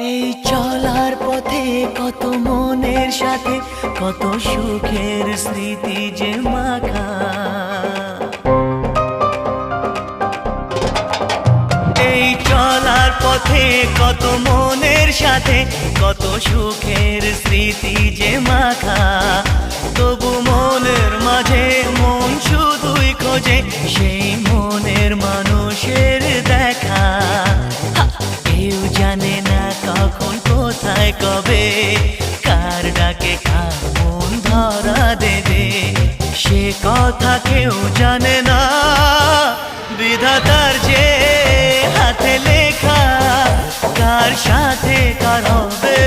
এই চলার পথে কত মনের সাথে কত সুখের স্মৃতি যে মাখা। এই চলার পথে কত মনের সাথে কত সুখের স্মৃতি যে মাখা। তবু মনের মাঝে মন শুধুই খোঁজে সেই মনের মানুষের দেখা। কেউ জানে না কখন কোথায় কবে কার ডাকে কার মন ধরা দেবে, সে কথা কেউ জানে না। বিধাতার যে হাতে লেখা কার সাথে কার হবে